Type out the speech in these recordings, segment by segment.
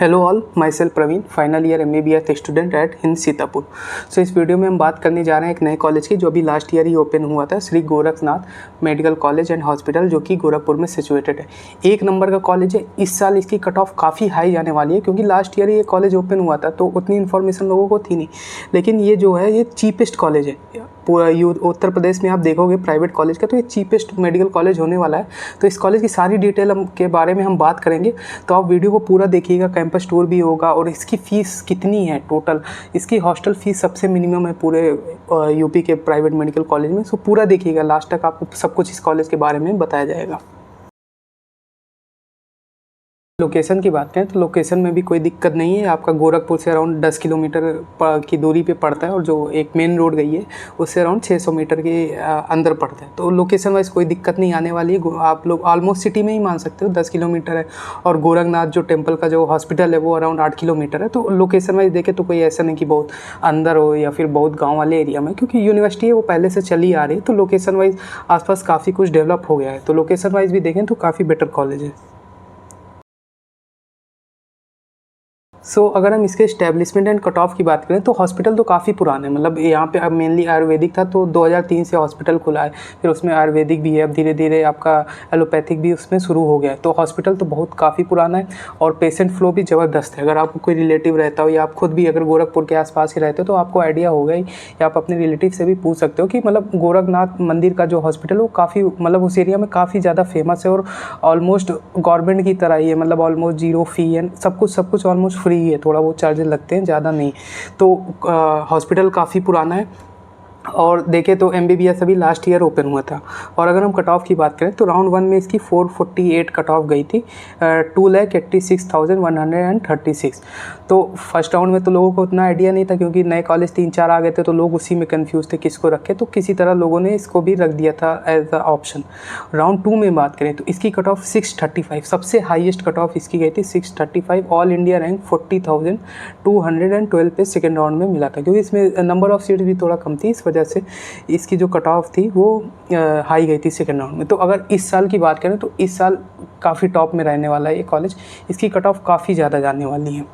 Hello all, my self Praveen, final year MBBS student at Hind Sitapur. सो इस video में हम बात करने जा रहे हैं एक नए कॉलेज की जो अभी लास्ट ईयर ही ओपन हुआ था, Shri Gorakhnath medical college and hospital, जो कि गोरखपुर में सिचुएटेड है। एक नंबर का कॉलेज है। इस साल इसकी कट ऑफ काफ़ी हाई जाने वाली है क्योंकि लास्ट ईयर ये कॉलेज ओपन हुआ था तो उतनी इन्फॉर्मेशन लोगों को थी नहीं, लेकिन ये जो है ये चीपेस्ट कॉलेज है पूरा उत्तर प्रदेश में। आप देखोगे प्राइवेट कॉलेज का तो ये चीपेस्ट मेडिकल कॉलेज होने वाला है। तो इस कॉलेज की सारी डिटेल के बारे में हम बात करेंगे, तो आप वीडियो को पूरा देखिएगा। कैंपस टूर भी होगा और इसकी फ़ीस कितनी है टोटल, इसकी हॉस्टल फ़ीस सबसे मिनिमम है पूरे यूपी के प्राइवेट मेडिकल कॉलेज में। सो पूरा देखिएगा, लास्ट तक आपको सब कुछ इस कॉलेज के बारे में बताया जाएगा। लोकेशन की बात करें तो लोकेशन में भी कोई दिक्कत नहीं है। आपका गोरखपुर से अराउंड 10 किलोमीटर की दूरी पे पड़ता है और जो एक मेन रोड गई है उससे अराउंड 600 मीटर के अंदर पड़ता है। तो लोकेशन वाइज कोई दिक्कत नहीं आने वाली है। आप लोग ऑलमोस्ट सिटी में ही मान सकते हो, 10 किलोमीटर है। और गोरखनाथ जो टेम्पल का जो हॉस्पिटल है वो अराउंड 8 किलोमीटर है। तो लोकेशन वाइज देखें तो कोई ऐसा नहीं कि बहुत अंदर हो या फिर बहुत गाँव वाले एरिया में, क्योंकि यूनिवर्सिटी है वो पहले से चली आ रही है। तो लोकेशन वाइज आसपास काफ़ी कुछ डेवलप हो गया है। तो लोकेशन वाइज भी देखें तो काफ़ी बेटर कॉलेज है। अगर हम इसके इस्टेब्लिशमेंट एंड कट ऑफ की बात करें तो हॉस्पिटल तो काफ़ी पुराना है। मतलब यहाँ पे अब मेनली आयुर्वेदिक था तो 2003 से हॉस्पिटल खुला है, फिर उसमें आयुर्वेदिक भी है, अब धीरे धीरे आपका एलोपैथिक भी उसमें शुरू हो गया है। तो हॉस्पिटल तो बहुत काफ़ी पुराना है और पेशेंट फ्लो भी ज़बरदस्त है। अगर आपको कोई रिलेटिव रहता हो या आप खुद भी अगर गोरखपुर के आसपास ही रहते हो तो आपको आइडिया होगा ही, या आप अपने रिलेटिव से भी पूछ सकते हो कि मतलब गोरखनाथ मंदिर का जो हॉस्पिटल वो काफ़ी मतलब उस एरिया में काफ़ी ज़्यादा फेमस है और ऑलमोस्ट गवर्नमेंट की तरह ही है। मतलब ऑलमोस्ट जीरो फी एंड सब कुछ ऑलमोस्ट फ्री है, थोड़ा बहुत चार्जेस लगते हैं, ज़्यादा नहीं। तो हॉस्पिटल काफ़ी पुराना है। और देखें तो MBBS अभी लास्ट ईयर ओपन हुआ था। और अगर हम कट ऑफ की बात करें तो राउंड 1 में इसकी 448 कट ऑफ गई थी, 2,86,136। तो फर्स्ट राउंड में तो लोगों को उतना आइडिया नहीं था क्योंकि नए कॉलेज 3-4 आ गए थे तो लोग उसी में कंफ्यूज थे किसको रखे, तो किसी तरह लोगों ने इसको भी रख दिया था एज अ ऑप्शन। राउंड 2 में बात करें तो इसकी कट ऑफ 635, सबसे हाईएस्ट कट ऑफ इसकी गई थी 635। ऑल इंडिया रैंक 40,212 पे सेकेंड राउंड में मिला था, क्योंकि इसमें नंबर ऑफ सीट्स भी थोड़ा कम थी, इस वजह से इसकी जो कट ऑफ थी वो हाई गई थी सेकेंड राउंड में। तो अगर इस साल की बात करें तो इस साल काफ़ी टॉप में रहने वाला है ये कॉलेज, इसकी कट ऑफ काफ़ी ज़्यादा जाने वाली है।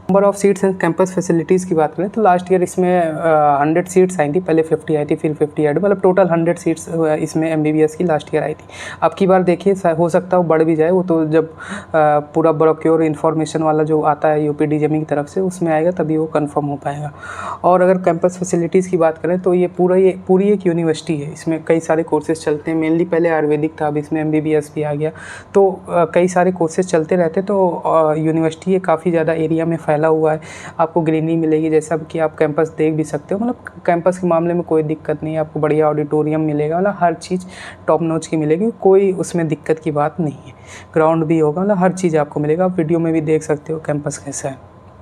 Number of seats and campus facilities की बात करें तो लास्ट ईयर इसमें 100 सीट्स आई थी, पहले 50 आई थी फिर 50 आई थी, मतलब टोटल 100 सीट्स इसमें MBBS की लास्ट ईयर आई थी। अब की बार देखिए हो सकता है वो बढ़ भी जाए, वो तो जब पूरा ब्रोक्योर इन्फॉर्मेशन वाला जो आता है UPDGME की तरफ से उसमें आएगा तभी वो कंफर्म हो पाएगा। और अगर कैंपस फैसिलिटीज़ की बात करें तो ये पूरी एक यूनिवर्सिटी है, इसमें कई सारे कोर्सेज चलते हैं। मेनली पहले आयुर्वेदिक था, अब इसमें MBBS भी आ गया, तो कई सारे कोर्सेज चलते रहते। तो यूनिवर्सिटी ये काफ़ी ज़्यादा एरिया में फैला हुआ है। आपको ग्रीनरी मिलेगी, जैसा कि आप कैंपस देख भी सकते हो। मतलब कैंपस के मामले में कोई दिक्कत नहीं है, आपको बढ़िया ऑडिटोरियम मिलेगा, मतलब हर चीज़ टॉप नॉच की मिलेगी, कोई उसमें दिक्कत की बात नहीं है। ग्राउंड भी होगा, मतलब हर चीज़ आपको मिलेगा। आप वीडियो में भी देख सकते हो कैंपस कैसा है।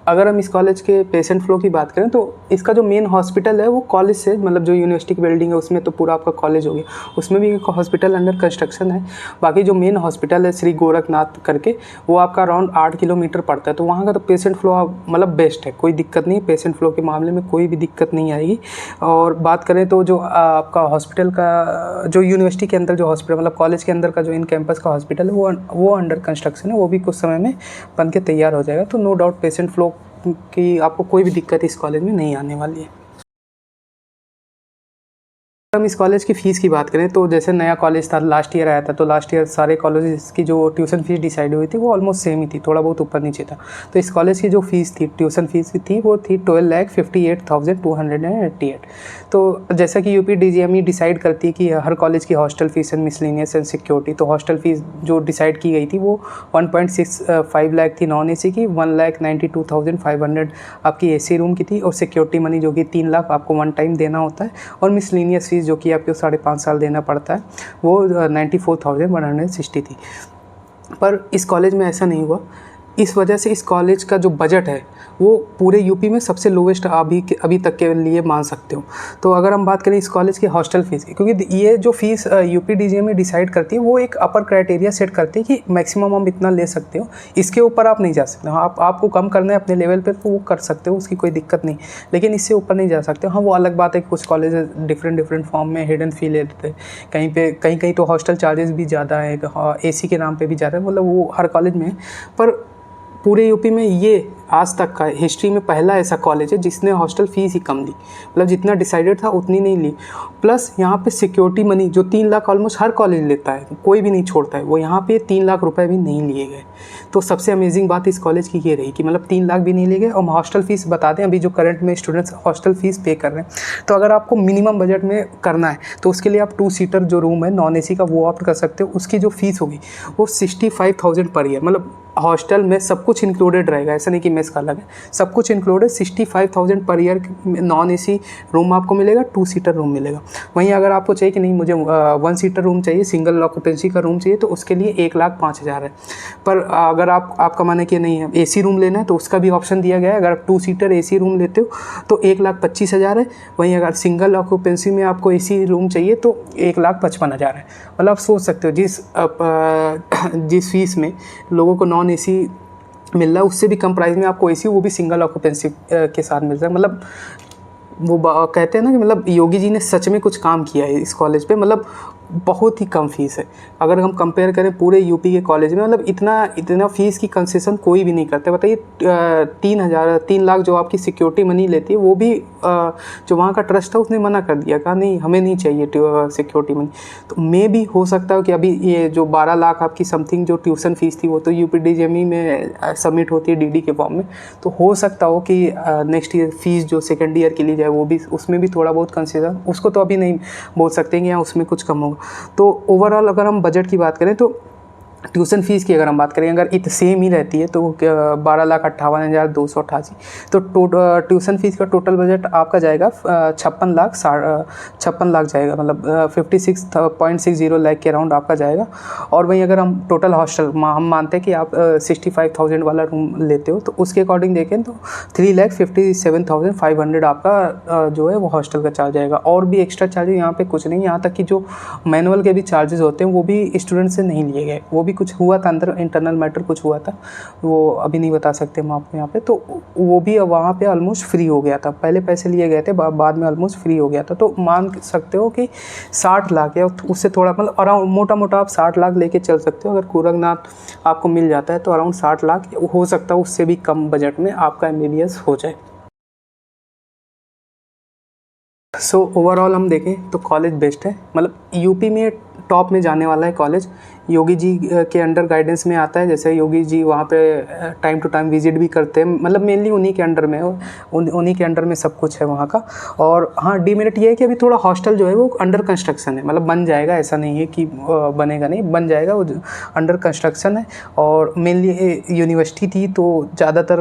अगर हम इस कॉलेज के पेशेंट फ्लो की बात करें तो इसका जो मेन हॉस्पिटल है वो कॉलेज से, मतलब जो यूनिवर्सिटी की बिल्डिंग है उसमें तो पूरा आपका कॉलेज हो गया, उसमें भी एक हॉस्पिटल अंडर कंस्ट्रक्शन है। बाकी जो मेन हॉस्पिटल है श्री गोरखनाथ करके, वो आपका अराउंड 8 किलोमीटर पड़ता है। तो वहाँ का तो पेशेंट फ्लो मतलब बेस्ट है, कोई दिक्कत नहीं है, पेशेंट फ्लो के मामले में कोई भी दिक्कत नहीं आएगी। और बात करें तो जो आपका हॉस्पिटल का जो यूनिवर्सिटी के अंदर जो हॉस्पिटल, मतलब कॉलेज के अंदर का जो इन कैंपस का हॉस्पिटल है वो अंडर कंस्ट्रक्शन है, वो भी कुछ समय में बन के तैयार हो जाएगा। तो नो डाउट पेशेंट फ्लो कि आपको कोई भी दिक्कत इस कॉलेज में नहीं आने वाली है। हम इस कॉलेज की फ़ीस की बात करें तो जैसे नया कॉलेज था, लास्ट ईयर आया था, तो लास्ट ईयर सारे कॉलेजेस की जो ट्यूशन फ़ीस डिसाइड हुई थी वो ऑलमोस्ट सेम ही थी, थोड़ा बहुत ऊपर नीचे था। तो इस कॉलेज की जो फ़ीस थी, ट्यूशन फ़ीस थी, वो थी 12,58,288। तो जैसा कि UPDGME डिसाइड करती है कि हर कॉलेज की hostel fees and miscellaneous and security, तो हॉस्टल फ़ीस जो डिसाइड की गई थी वो 1.65 लाख थी नॉन AC की, 1,92,500 आपकी AC रूम की थी, और सिक्योरिटी मनी जो कि 3 लाख आपको वन टाइम देना होता है, और मिसलेनियस फीस जो कि आपको 5.5 साल देना पड़ता है, वो 94,160 थी। पर इस कॉलेज में ऐसा नहीं हुआ, इस वजह से इस कॉलेज का जो बजट है वो पूरे यूपी में सबसे लोवेस्ट अभी तक के लिए मान सकते हो। तो अगर हम बात करें इस कॉलेज की हॉस्टल फीस की, क्योंकि ये जो फीस UPDGME डिसाइड करती है वो एक अपर क्राइटेरिया सेट करती है कि मैक्सिमम हम इतना ले सकते हो, इसके ऊपर आप नहीं जा सकते हो। आपको कम करना है अपने लेवल पर तो वो कर सकते हो, उसकी कोई दिक्कत नहीं, लेकिन इससे ऊपर नहीं जा सकते। हाँ, वो अलग बात है कि कुछ कॉलेज डिफरेंट फॉर्म में हिडन फी लेते हैं, कहीं तो हॉस्टल चार्जेस भी ज़्यादा है, AC के नाम पर भी ज़्यादा है, मतलब वो हर कॉलेज में है। पर पूरे यूपी में ये आज तक का हिस्ट्री में पहला ऐसा कॉलेज है जिसने हॉस्टल फ़ीस ही कम ली, मतलब जितना डिसाइडेड था उतनी नहीं ली। प्लस यहाँ पे सिक्योरिटी मनी जो 3 लाख ऑलमोस्ट हर कॉलेज लेता है, कोई भी नहीं छोड़ता है, वो यहाँ पे 3 लाख रुपए भी नहीं लिए गए। तो सबसे अमेजिंग बात इस कॉलेज की ये रही कि मतलब 3 लाख भी नहीं लिए गए। और हॉस्टल फ़ीस बता दें, अभी जो करंट में स्टूडेंट्स हॉस्टल फ़ीस पे कर रहे हैं, तो अगर आपको मिनिमम बजट में करना है तो उसके लिए आप 2 सीटर जो रूम है नॉन AC का वो ऑप्ट कर सकते हो। उसकी जो फ़ीस होगी वो 65,000 पर ईयर, मतलब हॉस्टल में सब कुछ इंक्लूडेड रहेगा, ऐसा नहीं कि मेस का अलग है, सब कुछ included. 65,000 per year non AC room आपको मिलेगा, 2 सीटर रूम मिलेगा। वहीं अगर आपको चाहिए कि नहीं मुझे 1 सीटर रूम चाहिए, सिंगल ऑक्यूपेंसी का रूम चाहिए, तो उसके लिए 1,05,000 है। पर अगर आपका माने कि नहीं है AC रूम लेना है तो उसका भी ऑप्शन दिया गया है। अगर आप 2 सीटर AC रूम लेते हो तो 1,25,000 है। वहीं अगर सिंगल ऑक्यूपेंसी में आपको AC रूम चाहिए तो 1,55,000 है। मतलब आप सोच सकते हो जिस फीस में लोगों को नॉन AC मिल रहा है उससे भी कम प्राइस में आपको AC, वो भी सिंगल ऑक्यूपेंसी के साथ मिल रहा है। मतलब वो कहते हैं ना कि मतलब योगी जी ने सच में कुछ काम किया है इस कॉलेज पे, मतलब बहुत ही कम फीस है। अगर हम कंपेयर करें पूरे यूपी के कॉलेज में, मतलब इतना फीस की कंसेशन कोई भी नहीं करते। बताइए 3 लाख जो आपकी सिक्योरिटी मनी लेती है, वो भी जो वहाँ का ट्रस्ट था उसने मना कर दिया, कहा नहीं हमें नहीं चाहिए सिक्योरिटी मनी। तो मे भी हो सकता है कि अभी ये जो 12 लाख आपकी समथिंग जो ट्यूशन फीस थी वो तो UPDJME में सबमिट होती है DD के फॉर्म में, तो हो सकता हो कि नेक्स्ट ईयर फीस जो सेकेंड ईयर के लिए जाए वो भी उसमें भी थोड़ा बहुत कंसेशन, उसको तो अभी नहीं बोल सकते कि यहाँ उसमें कुछ कम होगा। तो ओवरऑल अगर हम बजट की बात करें तो ट्यूशन फीस की अगर हम बात करें, अगर सेम ही रहती है तो 12,58,288, तो ट्यूशन फीस का टोटल बजट आपका जाएगा 56 लाख जाएगा, मतलब 56.60 लाख के अराउंड आपका जाएगा। और वहीं अगर हम टोटल हॉस्टल हम मानते हैं कि आप 65,000 वाला रूम लेते हो तो उसके अकॉर्डिंग देखें तो 3,57,500 आपका जो है वो हॉस्टल का चार्ज आएगा। और भी एक्स्ट्रा चार्जेस यहाँ पे कुछ नहीं, यहाँ तक कि जो मैनुअल के भी चार्जेस होते हैं वो भी स्टूडेंट से नहीं लिए गए। वो भी कुछ हुआ था अंदर, इंटरनल मैटर कुछ हुआ था, वो अभी नहीं बता सकते हम आपको यहाँ पे। तो वो भी वहाँ पे ऑलमोस्ट फ्री हो गया था, पहले पैसे लिए गए थे, बाद में ऑलमोस्ट फ्री हो गया था। तो मान सकते हो कि 60 लाख या उससे थोड़ा, मतलब अराउंड मोटा आप 60 लाख लेके चल सकते हो। अगर गोरखनाथ आपको मिल जाता है तो अराउंड 60 लाख हो सकता है, उससे भी कम बजट में आपका MBBS हो जाए। सो ओवरऑल हम देखें तो कॉलेज बेस्ट है, मतलब यूपी में टॉप में जाने वाला है कॉलेज। योगी जी के अंडर गाइडेंस में आता है, जैसे योगी जी वहाँ पे टाइम टू टाइम विजिट भी करते हैं, मतलब मेनली उन्हीं के अंडर में उन्हीं के अंडर में सब कुछ है वहाँ का। और हाँ, डीमेरिट ये है कि अभी थोड़ा हॉस्टल जो है वो अंडर कंस्ट्रक्शन है, मतलब बन जाएगा, ऐसा नहीं है कि बनेगा नहीं, बन जाएगा, वो अंडर कंस्ट्रक्शन है। और मेनली यूनिवर्सिटी थी तो ज़्यादातर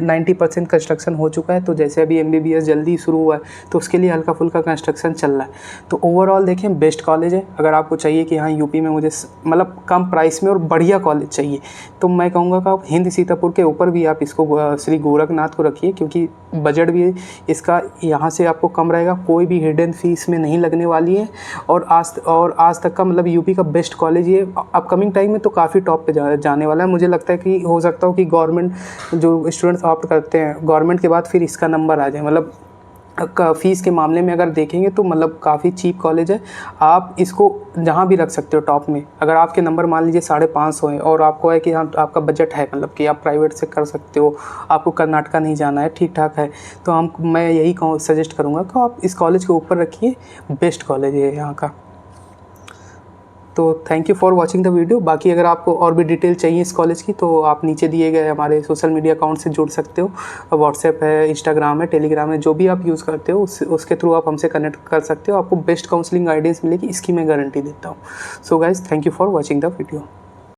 90% कंस्ट्रक्शन हो चुका है। तो जैसे अभी MBBS जल्दी शुरू हुआ है तो उसके लिए हल्का फुल्का कंस्ट्रक्शन चल रहा है। तो ओवरऑल देखें बेस्ट कॉलेज है। अगर आपको चाहिए कि हाँ यूपी में मुझे मतलब कम प्राइस में और बढ़िया कॉलेज चाहिए तो मैं कहूँगा कि आप हिंद सीतापुर के ऊपर भी आप इसको श्री गोरखनाथ को रखिए, क्योंकि बजट भी इसका यहाँ से आपको कम रहेगा, कोई भी हिडन फीस में नहीं लगने वाली है। और आज तक का मतलब यूपी का बेस्ट कॉलेज ये अपकमिंग टाइम में तो काफ़ी टॉप पे जाने वाला है। मुझे लगता है कि हो सकता हो कि गवर्नमेंट जो स्टूडेंट्स ऑप्ट करते हैं गवर्नमेंट के बाद फिर इसका नंबर आ जाए। मतलब फ़ीस के मामले में अगर देखेंगे तो मतलब काफ़ी चीप कॉलेज है, आप इसको जहाँ भी रख सकते हो टॉप में। अगर आपके नंबर मान लीजिए 550 हैं और आपको है कि हाँ आपका बजट है, मतलब कि आप प्राइवेट से कर सकते हो, आपको कर्नाटका नहीं जाना है, ठीक ठाक है, तो मैं यही सजेस्ट करूँगा कि आप इस कॉलेज के ऊपर रखिए, बेस्ट कॉलेज है यहाँ का। तो thank you for watching the video. बाकी अगर आपको और भी डिटेल चाहिए इस कॉलेज की तो आप नीचे दिए गए हमारे सोशल मीडिया अकाउंट से जुड़ सकते हो। व्हाट्सएप है, इंस्टाग्राम है, टेलीग्राम है, जो भी आप यूज़ करते हो उसके थ्रू आप हमसे कनेक्ट कर सकते हो। आपको बेस्ट काउंसलिंग गाइडेंस मिलेगी, इसकी मैं गारंटी देता हूँ। So guys thank you for watching the video.